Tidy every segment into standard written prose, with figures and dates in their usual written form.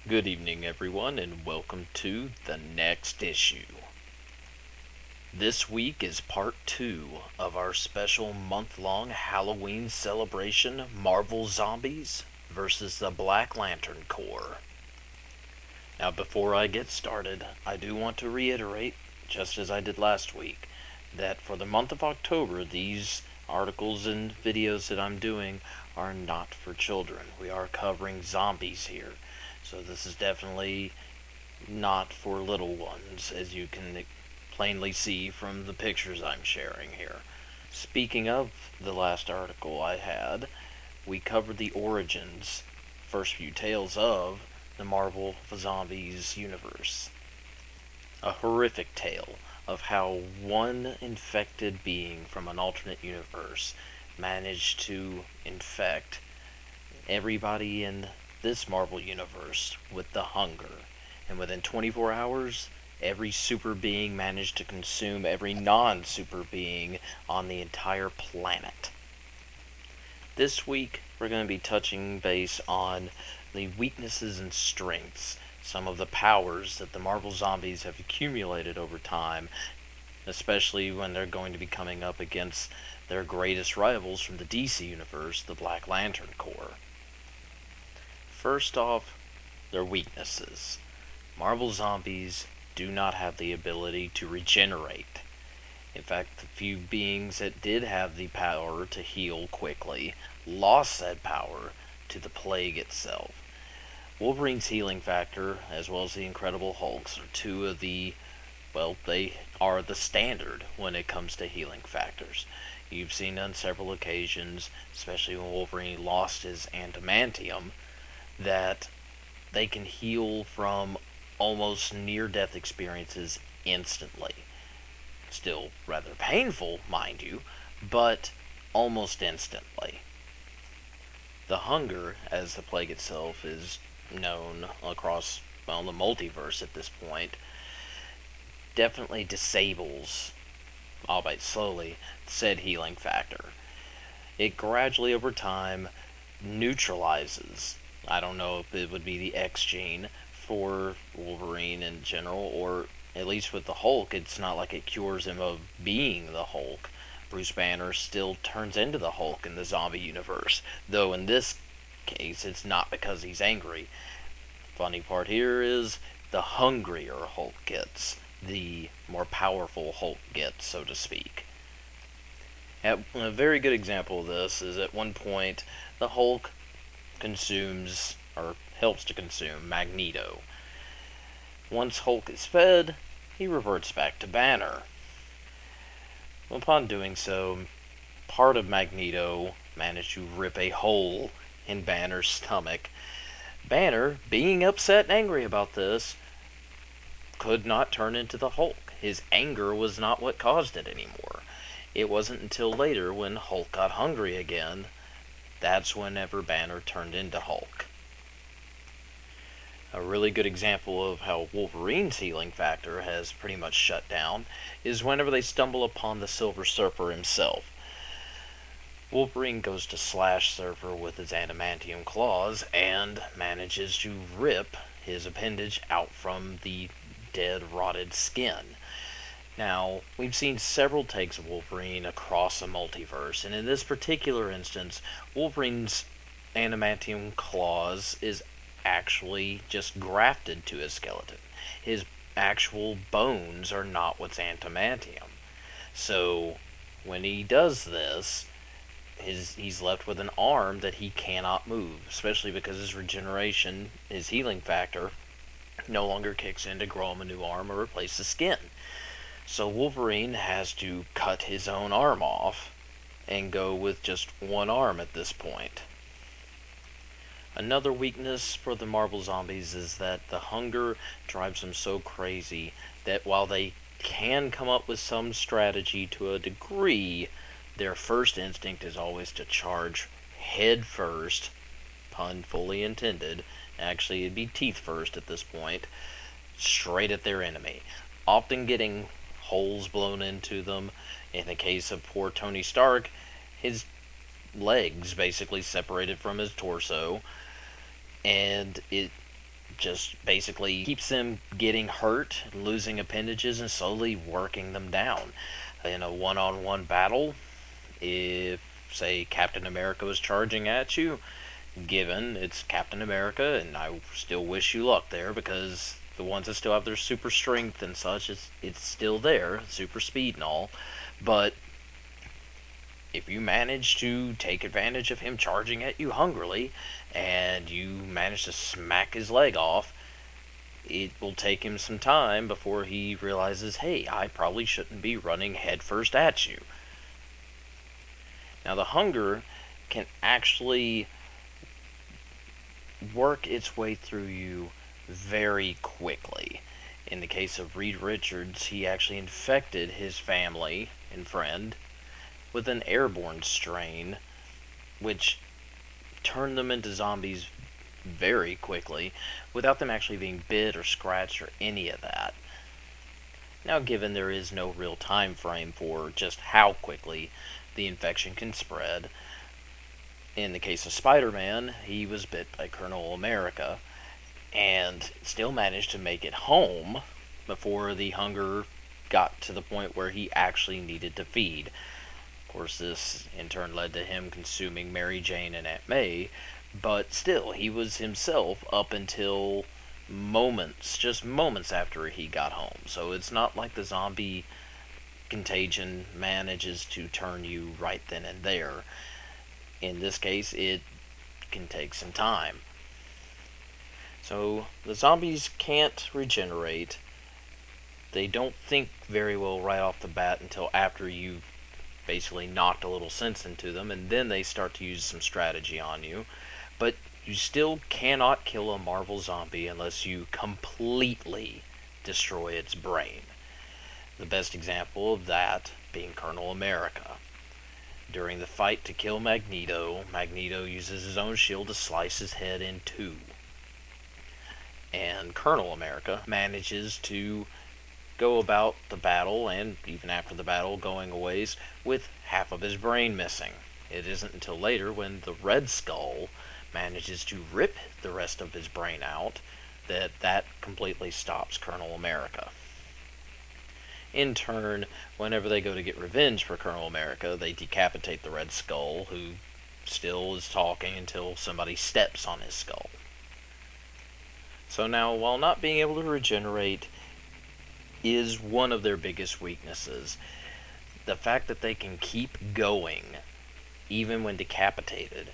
Good evening, everyone, and welcome to the next issue. This week is part 2 of our special month-long Halloween celebration, Marvel Zombies versus the Black Lantern Corps. Now, before I get started, I do want to reiterate, just as I did last week, that for the month of October, these articles and videos that I'm doing are not for children. We are covering zombies here. So this is definitely not for little ones, as you can plainly see from the pictures I'm sharing here. Speaking of the last article I had, we covered the origins, first few tales of, the Marvel Zombies universe. A horrific tale of how one infected being from an alternate universe managed to infect everybody in this Marvel universe with the hunger. And within 24 hours, every super being managed to consume every non super being on the entire planet. This week, we're going to be touching base on the weaknesses and strengths, some of the powers that the Marvel Zombies have accumulated over time, especially when they're going to be coming up against their greatest rivals from the DC Universe, the Black Lantern Corps. First off, their weaknesses. Marvel Zombies do not have the ability to regenerate. In fact, the few beings that did have the power to heal quickly lost that power to the plague itself. Wolverine's healing factor, as well as the Incredible Hulk's, are two of the, well, they are the standard when it comes to healing factors. You've seen on several occasions, especially when Wolverine lost his adamantium, that they can heal from almost near-death experiences instantly. Still rather painful, mind you, but almost instantly. The hunger, as the plague itself is known across, well, the multiverse at this point, definitely disables, albeit slowly, said healing factor. It gradually over time neutralizes, I don't know if it would be the X gene for Wolverine in general, or at least with the Hulk, it's not like it cures him of being the Hulk. Bruce Banner still turns into the Hulk in the zombie universe, though in this case it's not because he's angry. Funny part here is the hungrier Hulk gets, the more powerful Hulk gets, so to speak. A very good example of this is at one point the Hulk consumes, or helps to consume, Magneto. Once Hulk is fed, he reverts back to Banner. Upon doing so, part of Magneto managed to rip a hole in Banner's stomach. Banner, being upset and angry about this, could not turn into the Hulk. His anger was not what caused it anymore. It wasn't until later, when Hulk got hungry again, that's whenever Banner turned into Hulk. A really good example of how Wolverine's healing factor has pretty much shut down is whenever they stumble upon the Silver Surfer himself. Wolverine goes to slash Surfer with his adamantium claws and manages to rip his appendage out from the dead, rotted skin. Now, we've seen several takes of Wolverine across the multiverse, and in this particular instance, Wolverine's adamantium claws is actually just grafted to his skeleton. His actual bones are not what's adamantium. So, when he does this, he's left with an arm that he cannot move, especially because his regeneration, his healing factor, no longer kicks in to grow him a new arm or replace the skin. So Wolverine has to cut his own arm off and go with just one arm at this point. Another weakness for the Marvel Zombies is that the hunger drives them so crazy that while they can come up with some strategy to a degree, their first instinct is always to charge head first, pun fully intended, actually it'd be teeth first at this point, straight at their enemy, often getting holes blown into them. In the case of poor Tony Stark, his legs basically separated from his torso, and it just basically keeps them getting hurt, losing appendages, and slowly working them down. In a one-on-one battle, if, say, Captain America was charging at you, given it's Captain America, and I still wish you luck there, because the ones that still have their super strength and such, it's still there, super speed and all, but if you manage to take advantage of him charging at you hungrily, and you manage to smack his leg off, it will take him some time before he realizes, hey, I probably shouldn't be running headfirst at you. Now, the hunger can actually work its way through you very quickly. In the case of Reed Richards, he actually infected his family and friend with an airborne strain, which turned them into zombies very quickly without them actually being bit or scratched or any of that. Now, given there is no real time frame for just how quickly the infection can spread, in the case of Spider-Man, he was bit by Colonel America and still managed to make it home before the hunger got to the point where he actually needed to feed. Of course, this in turn led to him consuming Mary Jane and Aunt May, but still, he was himself up until just moments after he got home. So it's not like the zombie contagion manages to turn you right then and there. In this case, it can take some time. So the zombies can't regenerate. They don't think very well right off the bat until after you've basically knocked a little sense into them, and then they start to use some strategy on you. But you still cannot kill a Marvel zombie unless you completely destroy its brain. The best example of that being Colonel America. During the fight to kill Magneto, Magneto uses his own shield to slice his head in two. And Colonel America manages to go about the battle, and even after the battle, going a ways, with half of his brain missing. It isn't until later, when the Red Skull manages to rip the rest of his brain out, that completely stops Colonel America. In turn, whenever they go to get revenge for Colonel America, they decapitate the Red Skull, who still is talking until somebody steps on his skull. So now, while not being able to regenerate is one of their biggest weaknesses, the fact that they can keep going, even when decapitated,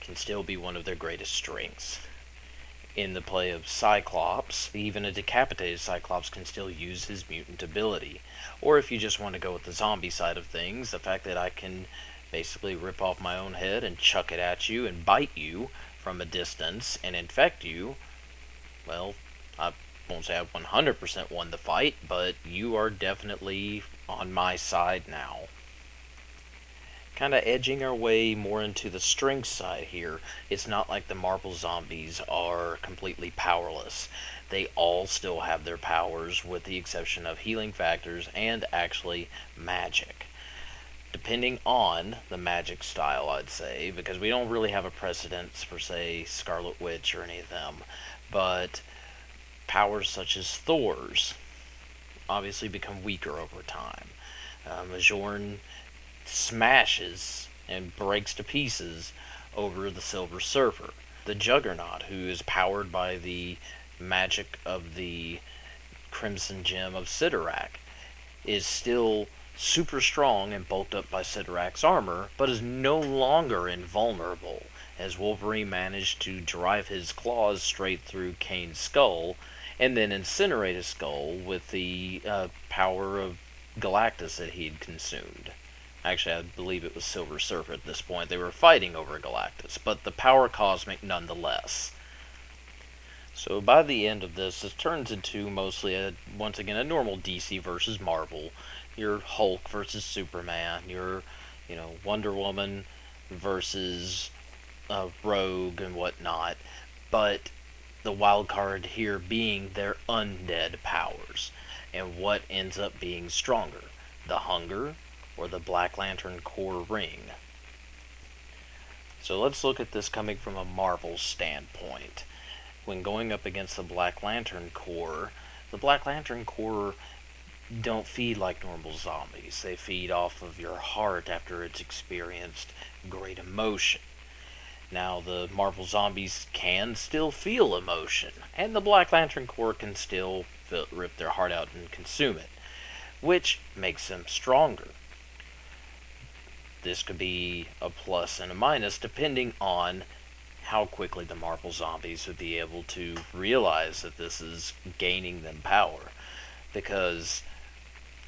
can still be one of their greatest strengths. In the play of Cyclops, even a decapitated Cyclops can still use his mutant ability. Or if you just want to go with the zombie side of things, the fact that I can basically rip off my own head and chuck it at you and bite you from a distance and infect you, well, I won't say I've 100% won the fight, but you are definitely on my side now. Kind of edging our way more into the strength side here, it's not like the Marvel zombies are completely powerless. They all still have their powers, with the exception of healing factors and actually magic. Depending on the magic style, I'd say, because we don't really have a precedence for, say, Scarlet Witch or any of them, but powers such as Thor's obviously become weaker over time. Majorn smashes and breaks to pieces over the Silver Surfer. The Juggernaut, who is powered by the magic of the Crimson Gem of Sidorak, is still super strong and bulked up by Sidorak's armor, but is no longer invulnerable, as Wolverine managed to drive his claws straight through Kane's skull and then incinerate his skull with the power of Galactus that he had consumed. Actually, I believe it was Silver Surfer at this point. They were fighting over Galactus, but the power cosmic nonetheless. So by the end of this, it turns into mostly, once again, a normal DC versus Marvel. Your Hulk versus Superman, your, Wonder Woman versus Rogue and whatnot. But the wild card here being their undead powers, and what ends up being stronger, the hunger or the Black Lantern core ring. So let's look at this coming from a Marvel standpoint. when going up against the Black Lantern Corps, the Black Lantern Corps don't feed like normal zombies. They feed off of your heart after it's experienced great emotion. Now, the Marvel zombies can still feel emotion, and the Black Lantern Corps can still rip their heart out and consume it, which makes them stronger. This could be a plus and a minus depending on how quickly the Marvel zombies would be able to realize that this is gaining them power. Because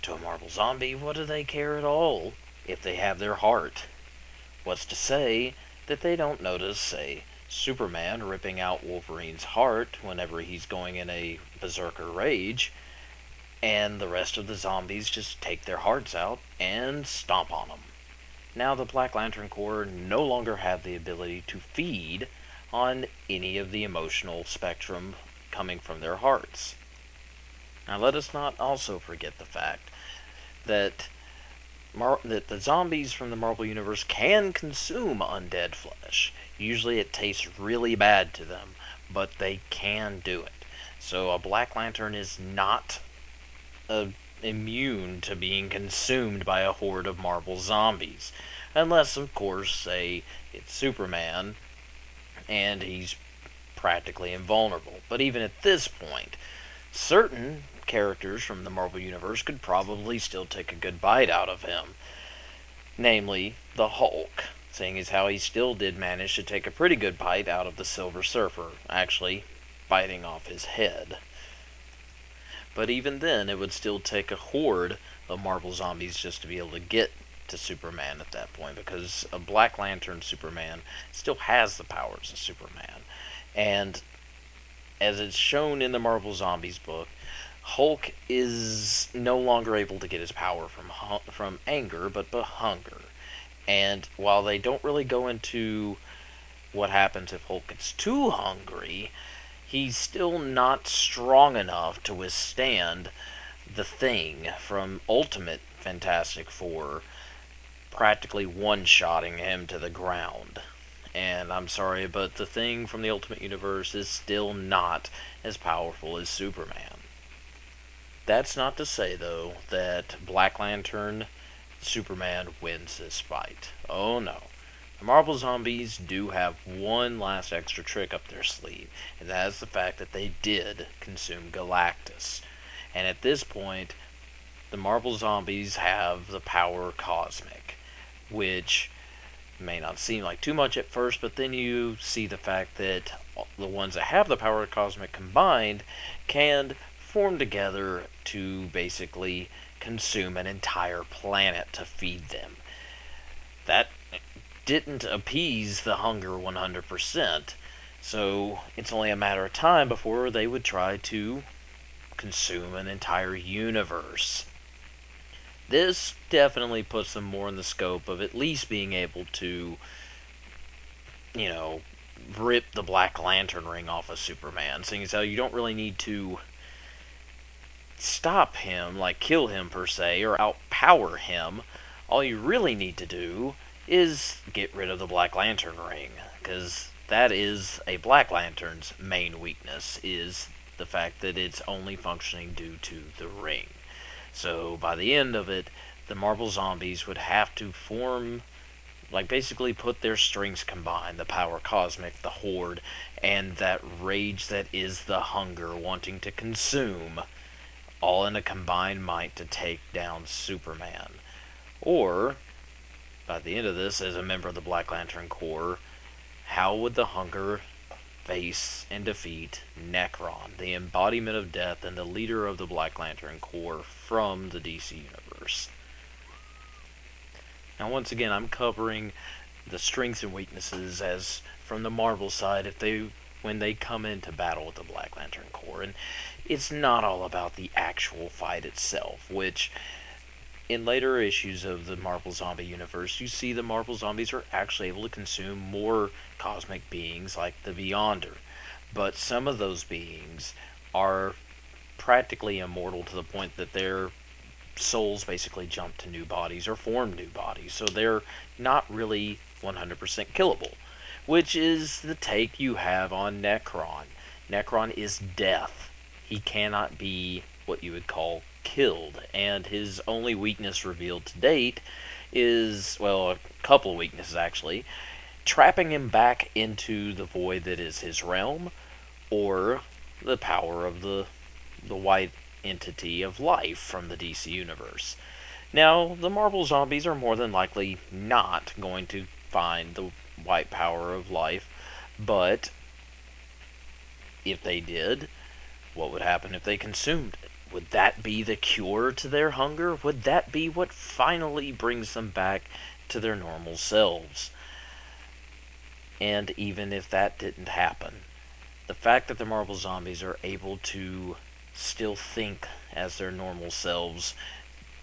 to a Marvel zombie, what do they care at all if they have their heart? What's to say that they don't notice, say, Superman ripping out Wolverine's heart whenever he's going in a berserker rage, and the rest of the zombies just take their hearts out and stomp on them. Now the Black Lantern Corps no longer have the ability to feed on any of the emotional spectrum coming from their hearts. Now let us not also forget the fact that that the zombies from the Marvel Universe can consume undead flesh. Usually it tastes really bad to them, but they can do it. So a Black Lantern is not immune to being consumed by a horde of Marvel zombies. Unless, of course, say, it's Superman, and he's practically invulnerable. But even at this point, certain characters from the Marvel Universe could probably still take a good bite out of him. Namely, the Hulk, seeing as how he still did manage to take a pretty good bite out of the Silver Surfer, actually biting off his head. But even then, it would still take a horde of Marvel zombies just to be able to get to Superman at that point, because a Black Lantern Superman still has the powers of Superman. And as it's shown in the Marvel Zombies book, Hulk is no longer able to get his power from anger, but hunger. And while they don't really go into what happens if Hulk gets too hungry, he's still not strong enough to withstand the Thing from Ultimate Fantastic Four practically one-shotting him to the ground. And I'm sorry, but the Thing from the Ultimate Universe is still not as powerful as Superman. That's not to say, though, that Black Lantern Superman wins this fight. Oh no. The Marvel Zombies do have one last extra trick up their sleeve, and that is the fact that they did consume Galactus. And at this point, the Marvel Zombies have the power cosmic, which may not seem like too much at first, but then you see the fact that the ones that have the power cosmic combined can form together to basically consume an entire planet to feed them. That didn't appease the hunger 100%, so it's only a matter of time before they would try to consume an entire universe. This definitely puts them more in the scope of at least being able to, rip the Black Lantern ring off of Superman, seeing as how you don't really need to stop him, like kill him per se, or outpower him. All you really need to do is get rid of the Black Lantern ring, because that is a Black Lantern's main weakness, is the fact that it's only functioning due to the ring. So by the end of it, the Marvel Zombies would have to form, basically put their strengths combined, the power cosmic, the horde, and that rage that is the hunger wanting to consume, all in a combined might to take down Superman. Or, by the end of this, as a member of the Black Lantern Corps, how would the hunger face and defeat Necron, the embodiment of death and the leader of the Black Lantern Corps from the DC Universe? Now, once again, I'm covering the strengths and weaknesses as from the Marvel side when they come into battle with the Black Lantern Corps, and it's not all about the actual fight itself, which in later issues of the Marvel Zombie universe, you see the Marvel Zombies are actually able to consume more cosmic beings like the Beyonder. But some of those beings are practically immortal to the point that their souls basically jump to new bodies or form new bodies. So they're not really 100% killable, which is the take you have on Necron. Necron is death. He cannot be what you would call killed, and his only weakness revealed to date is, well, a couple of weaknesses actually: trapping him back into the void that is his realm, or the power of the white entity of life from the DC universe. Now, the Marvel zombies are more than likely not going to find the white power of life, but if they did, what would happen if they consumed it? Would that be the cure to their hunger? Would that be what finally brings them back to their normal selves? And even if that didn't happen, the fact that the Marvel zombies are able to still think as their normal selves,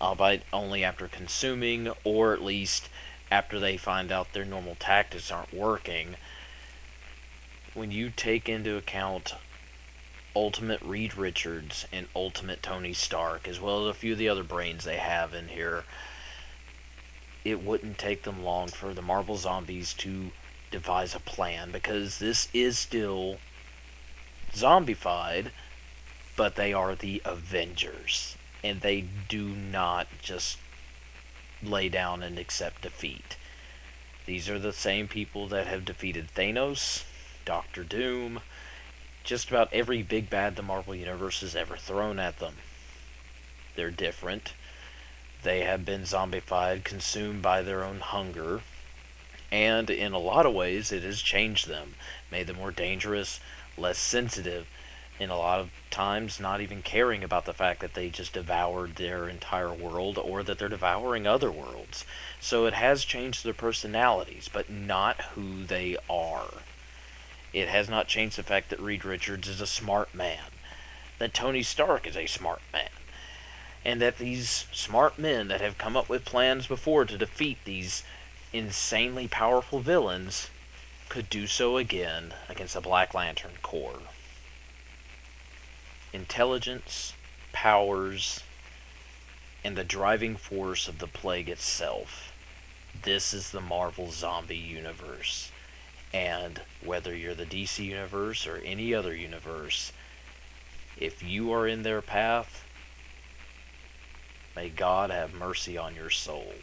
albeit only after consuming, or at least after they find out their normal tactics aren't working, when you take into account Ultimate Reed Richards and Ultimate Tony Stark, as well as a few of the other brains they have in here, it wouldn't take them long for the Marvel zombies to devise a plan, because this is still zombified, but they are the Avengers, and they do not just lay down and accept defeat. These are the same people that have defeated Thanos, Doctor Doom, just about every big bad the Marvel Universe has ever thrown at them. They're different. They have been zombified, consumed by their own hunger, and in a lot of ways it has changed them, made them more dangerous, less sensitive, and a lot of times not even caring about the fact that they just devoured their entire world or that they're devouring other worlds. So it has changed their personalities, but not who they are. It has not changed the fact that Reed Richards is a smart man, that Tony Stark is a smart man, and that these smart men that have come up with plans before to defeat these insanely powerful villains could do so again against the Black Lantern Corps. Intelligence, powers, and the driving force of the plague itself. This is the Marvel Zombie Universe. And whether you're the DC Universe or any other universe, if you are in their path, may God have mercy on your soul.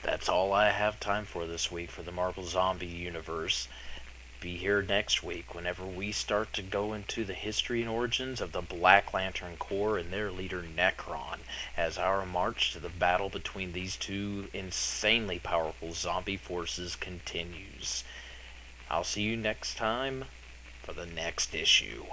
That's all I have time for this week for the Marvel Zombie Universe. Be here next week whenever we start to go into the history and origins of the Black Lantern Corps and their leader Necron, as our march to the battle between these two insanely powerful zombie forces continues. I'll see you next time for the next issue.